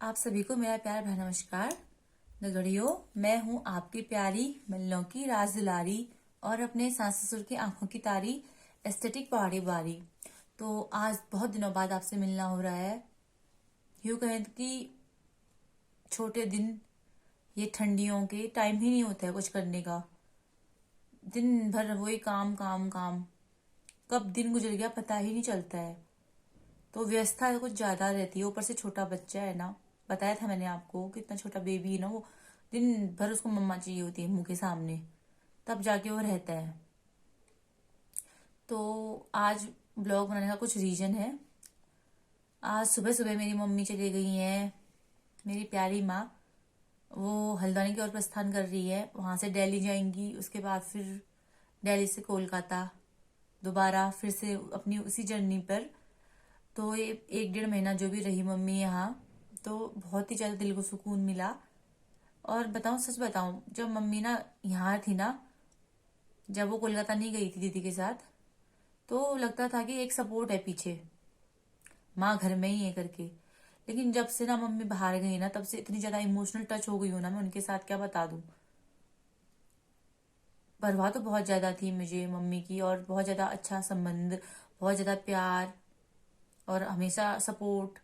आप सभी को मेरा प्यार भरा नमस्कार। नगड़ियों, मैं हूँ आपकी प्यारी मल्लों की राज दुलारी और अपने सास ससुर की आंखों की तारी एस्थेटिक पहाड़ी बारी। तो आज बहुत दिनों बाद आपसे मिलना हो रहा है। यूँ कहें कि छोटे दिन, ये ठंडियों के टाइम ही नहीं होता है कुछ करने का। दिन भर वही काम काम काम, कब दिन गुजर गया पता ही नहीं चलता है। तो व्यस्तता कुछ ज्यादा रहती है, ऊपर से छोटा बच्चा है ना। बताया था मैंने आपको, कितना छोटा बेबी है ना वो। दिन भर उसको मम्मा चाहिए होती है मुंह के सामने, तब जाके वो रहता है। तो आज ब्लॉग बनाने का कुछ रीजन है। आज सुबह सुबह मेरी मम्मी चली गई हैं, मेरी प्यारी माँ। वो हल्द्वानी की ओर प्रस्थान कर रही है, वहां से दिल्ली जाएंगी, उसके बाद फिर दिल्ली से कोलकाता, दोबारा फिर से अपनी उसी जर्नी पर। तो ये 1 डेढ़ महीना जो भी रही मम्मी यहाँ, तो बहुत ही ज्यादा दिल को सुकून मिला। और बताऊं, सच बताऊं, जब मम्मी ना यहाँ थी ना, जब वो कोलकाता नहीं गई थी दीदी के साथ, तो लगता था कि एक सपोर्ट है पीछे, माँ घर में ही है करके। लेकिन जब से ना मम्मी बाहर गई ना, तब से इतनी ज्यादा इमोशनल टच हो गई हूँ ना मैं उनके साथ, क्या बता दूं। परवाह तो बहुत ज्यादा थी मुझे मम्मी की, और बहुत ज्यादा अच्छा संबंध, बहुत ज्यादा प्यार और हमेशा सपोर्ट।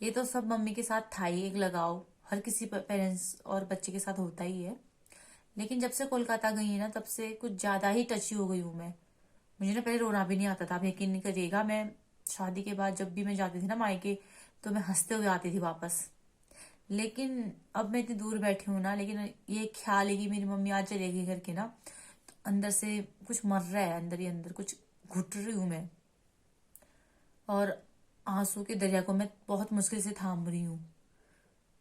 ये तो सब मम्मी के साथ था ही, एक लगाव हर किसी पेरेंट्स और बच्चे के साथ होता ही है। लेकिन जब से कोलकाता गई है ना, तब से कुछ ज्यादा ही टची हो गई हूँ मैं। मुझे ना पहले रोना भी नहीं आता था, आप यकीन नहीं करिएगा। मैं शादी के बाद जब भी मैं जाती थी ना मायके, तो मैं हंसते हुए आती थी वापस। लेकिन अब मैं इतनी दूर बैठी हूँ ना, लेकिन ये ख्याल है कि मेरी मम्मी आज चलेगी करके ना, तो अंदर से कुछ मर रहा है, अंदर ही अंदर कुछ घुट रही हूँ मैं। और आंसू के दरिया को मैं बहुत मुश्किल से थाम रही हूँ।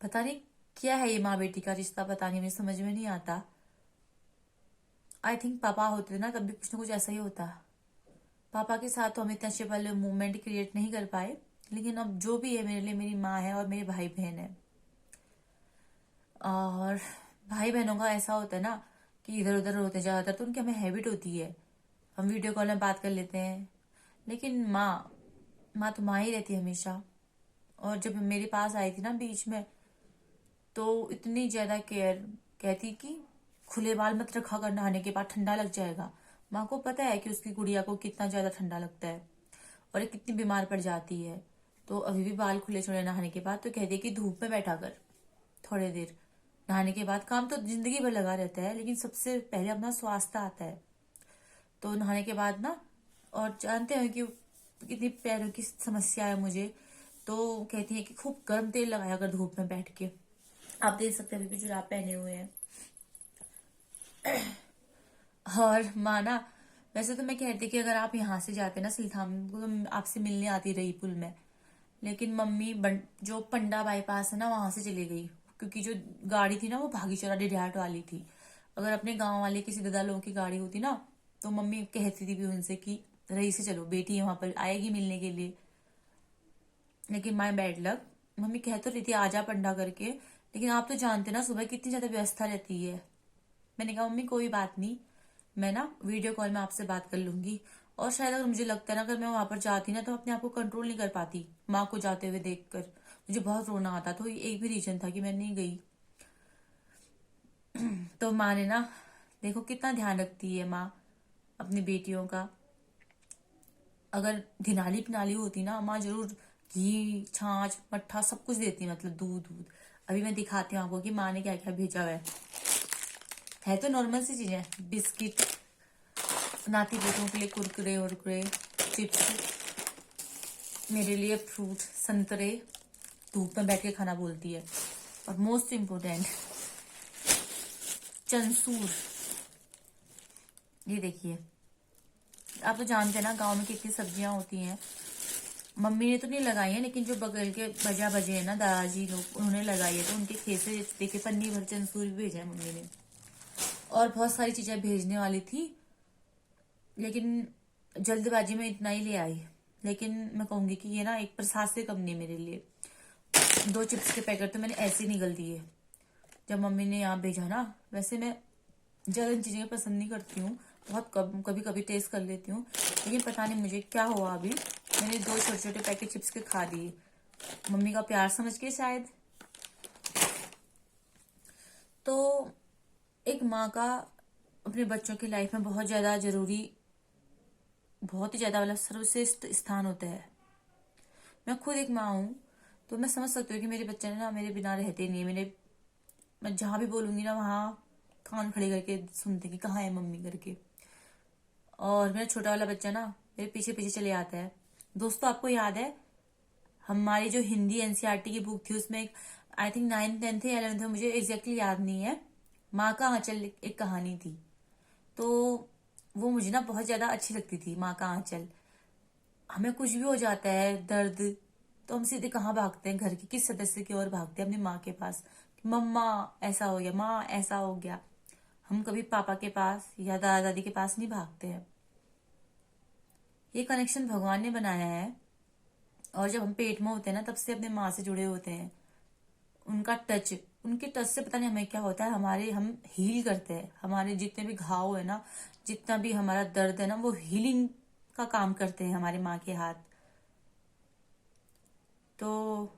पता नहीं क्या है ये माँ बेटी का रिश्ता, पता नहीं, मुझे समझ में नहीं आता। आई थिंक पापा होते ना, तब भी कुछ ना कुछ ऐसा ही होता। पापा के साथ तो हम इतने अच्छे पल मूवमेंट क्रिएट नहीं कर पाए, लेकिन अब जो भी है मेरे लिए मेरी माँ है और मेरे भाई बहन है। और भाई बहनों का ऐसा होता है ना कि इधर उधर होते ज्यादातर, तो उनकी हमें हैबिट होती है, हम वीडियो कॉल में बात कर लेते हैं। लेकिन माँ, माँ तो माँ ही रहती है हमेशा। और जब मेरे पास आई थी ना बीच में, तो इतनी ज्यादा केयर, कहती कि खुले बाल मत रखा कर, नहाने के बाद ठंडा लग जाएगा। माँ को पता है कि उसकी गुड़िया को कितना ज्यादा ठंडा लगता है और ये कितनी बीमार पड़ जाती है। तो अभी भी बाल खुले छोड़े नहाने के बाद, तो कहती है कि धूप में बैठा कर थोड़ी देर। नहाने के बाद काम तो जिंदगी भर लगा रहता है, लेकिन सबसे पहले अपना स्वास्थ्य आता है। तो नहाने के बाद ना, और जानते हैं कि कितनी पैरों की समस्या है मुझे, तो कहती है कि खूब गर्म तेल लगाया कर धूप में बैठ के। आप देख सकते हैं अभी भी जुराब पहने हुए हैं। और माँ ना, वैसे तो मैं कहती कि अगर आप यहाँ से जाते ना सिलथाम को, तो मैं आपसे मिलने आती रही पुल में। लेकिन मम्मी जो पंडा बाईपास है ना, वहां से चली गई, क्योंकि जो गाड़ी थी ना वो भागीचौरा डिडहाट वाली थी। अगर अपने गांव वाले किसी दादा लोगों की गाड़ी होती ना, तो मम्मी कहती थी भी उनसे कि रही से चलो, बेटी वहां पर आएगी मिलने के लिए। लेकिन माय बैड लक, मम्मी कह तो रही थी आजा पंडा करके, लेकिन आप तो जानते ना सुबह कितनी ज्यादा व्यवस्था रहती है। मैंने कहा मम्मी कोई बात नहीं, मैं ना वीडियो कॉल में आपसे बात कर लूंगी। और शायद अगर मुझे लगता है ना, अगर मैं वहां पर जाती ना, तो अपने आप को कंट्रोल नहीं कर पाती माँ को जाते हुए देखकर। मुझे बहुत रोना आता, तो ये एक भी रीजन था कि मैं नहीं गई। तो माँ ने ना, देखो कितना ध्यान रखती है माँ अपनी बेटियों का। अगर धिनाली पिनाली होती ना, माँ जरूर घी छाछ मट्ठा सब कुछ देती, मतलब दूध दूध। अभी मैं दिखाती हूँ आपको कि माँ ने क्या क्या भेजा हुआ है तो नॉर्मल सी चीजें, बिस्किट, नाती पोतों के लिए कुरकुरे उरकुरे, चिप्स, मेरे लिए फ्रूट, संतरे, धूप में बैठ के खाना बोलती है। और मोस्ट इम्पोर्टेंट, चंसूर। ये देखिए, आप तो जानते हैं ना गांव में कितनी सब्जियां होती हैं। मम्मी ने तो नहीं लगाई है, लेकिन जो बगल के बजा बजे है ना दादाजी लोग, उन्होंने लगाई है, तो उनके खेत से देखिए पन्नी भर चंसूर भी भेजा है मम्मी ने। और बहुत सारी चीजें भेजने वाली थी, लेकिन जल्दबाजी में इतना ही ले आई। लेकिन मैं कहूंगी कि ये ना एक प्रसाद से कम नहीं मेरे लिए। 2 चिप्स के पैकेट तो मैंने ऐसे ही निगल दिए जब मम्मी ने यहाँ भेजा ना। वैसे मैं ज्यादा इन चीजें पसंद नहीं करती हूँ, बहुत कभी कभी टेस्ट कर लेती हूँ। लेकिन पता नहीं मुझे क्या हुआ, अभी मैंने 2 छोटे छोटे पैकेट चिप्स के खा दिए, मम्मी का प्यार समझ के शायद। तो एक माँ का अपने बच्चों की लाइफ में बहुत ज्यादा जरूरी, बहुत ही ज्यादा मतलब सर्वश्रेष्ठ स्थान होता है। मैं खुद एक माँ हूँ, तो मैं समझ सकती हूँ कि मेरे बच्चे ना मेरे बिना रहते नहीं है। मैं जहाँ भी बोलूंगी ना वहाँ कान खड़े करके सुनते कि कहाँ है मम्मी करके। और मेरा छोटा वाला बच्चा ना मेरे पीछे पीछे चले आता है। दोस्तों, आपको याद है हमारी जो हिंदी एनसीईआरटी की बुक थी उसमें आई थिंक 9th 10th या 11th में, मुझे एग्जैक्टली याद नहीं है, माँ का आंचल एक कहानी थी। तो वो मुझे ना बहुत ज्यादा अच्छी लगती थी, माँ का आंचल। हमें कुछ भी हो जाता है दर्द, तो हम सीधे कहाँ भागते हैं, घर के किस सदस्य की ओर भागते हैं? अपनी माँ के पास। मम्मा ऐसा हो गया, माँ ऐसा हो गया। हम कभी पापा के पास या दादा दादी के पास नहीं भागते हैं। ये कनेक्शन भगवान ने बनाया है। और जब हम पेट में होते हैं ना, तब से अपने माँ से जुड़े होते हैं। उनका टच, उनके टच से पता नहीं हमें क्या होता है, हमारे हम हील करते हैं। हमारे जितने भी घाव है ना, जितना भी हमारा दर्द है ना, वो हीलिंग का काम करते हैं हमारे माँ के हाथ। तो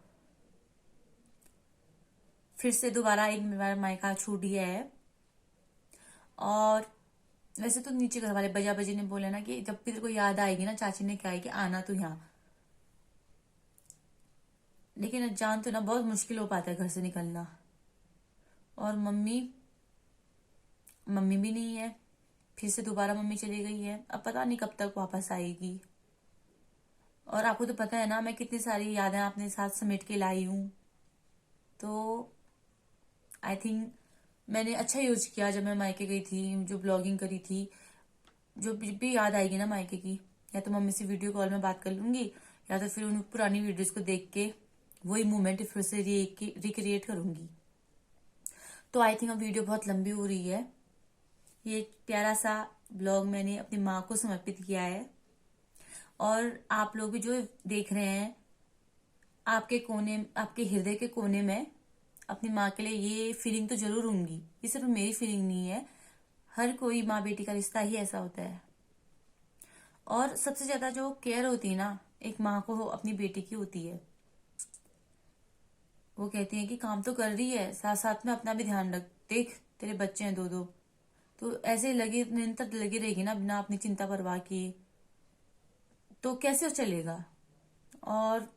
फिर से दोबारा एक बार मायका छूट गया है। और वैसे तो नीचे घर वाले बजा बजी ने बोला ना कि जब भी तेरे को याद आएगी ना, चाची ने कहा है कि आना तू यहाँ। लेकिन जान तो ना बहुत मुश्किल हो पाता है घर से निकलना। और मम्मी, मम्मी भी नहीं है। फिर से दोबारा मम्मी चली गई है, अब पता नहीं कब तक वापस आएगी। और आपको तो पता है ना मैं कितनी सारी यादें अपने साथ समेट के लाई हूँ। तो आई थिंक मैंने अच्छा यूज किया जब मैं मायके गई थी, जो ब्लॉगिंग करी थी। जो भी याद आएगी ना मायके की, या तो मम्मी से वीडियो कॉल में बात कर लूंगी, या तो फिर उन पुरानी वीडियोस को देख के वही मोमेंट फिर से रिक्रिएट करूंगी। तो आई थिंक अब वीडियो बहुत लंबी हो रही है। ये एक प्यारा सा ब्लॉग मैंने अपनी माँ को समर्पित किया है। और आप लोग भी जो देख रहे हैं, आपके कोने, आपके हृदय के कोने में अपनी माँ के लिए ये फीलिंग तो जरूर होंगी। ये सिर्फ मेरी फीलिंग नहीं है, हर कोई माँ बेटी का रिश्ता ही ऐसा होता है। और सबसे ज्यादा जो केयर होती है ना, एक माँ को अपनी बेटी की होती है। वो कहती है कि काम तो कर रही है, साथ साथ में अपना भी ध्यान रख, देख तेरे बच्चे हैं दो दो। तो ऐसे लगी निरंतर लगी रहेगी ना बिना अपनी चिंता परवाह किए, तो कैसे चलेगा? और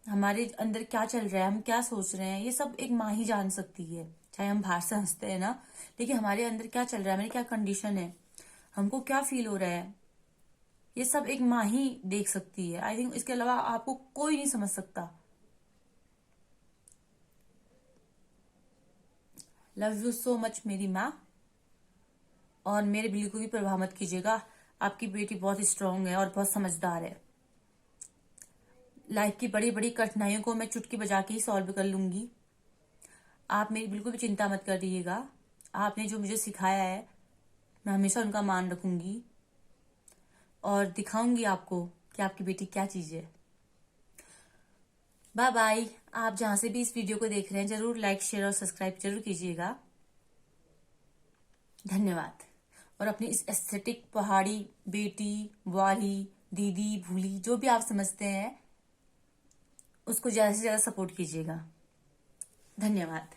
हमारे अंदर क्या चल रहा है, हम क्या सोच रहे हैं, ये सब एक माँ ही जान सकती है। चाहे हम बाहर से हंसते हैं ना, लेकिन हमारे अंदर क्या चल रहा है, हमारी क्या कंडीशन है, हमको क्या फील हो रहा है, ये सब एक माँ ही देख सकती है। आई थिंक इसके अलावा आपको कोई नहीं समझ सकता। लव यू सो मच मेरी माँ। और मेरे बिल्कुल भी प्रभाव मत कीजिएगा, आपकी बेटी बहुत स्ट्रांग है और बहुत समझदार है। लाइफ की बड़ी बड़ी कठिनाइयों को मैं चुटकी बजा के ही सॉल्व कर लूंगी। आप मेरी बिल्कुल भी चिंता मत करिएगा। आपने जो मुझे सिखाया है, मैं हमेशा उनका मान रखूंगी और दिखाऊंगी आपको कि आपकी बेटी क्या चीज है। Bye bye. आप जहां से भी इस वीडियो को देख रहे हैं, जरूर लाइक शेयर और सब्सक्राइब जरूर कीजिएगा। धन्यवाद। और अपनी इस एस्थेटिक पहाड़ी बेटी, वाली, दीदी, भूली, जो भी आप समझते हैं, उसको ज्यादा से ज्यादा सपोर्ट कीजिएगा। धन्यवाद।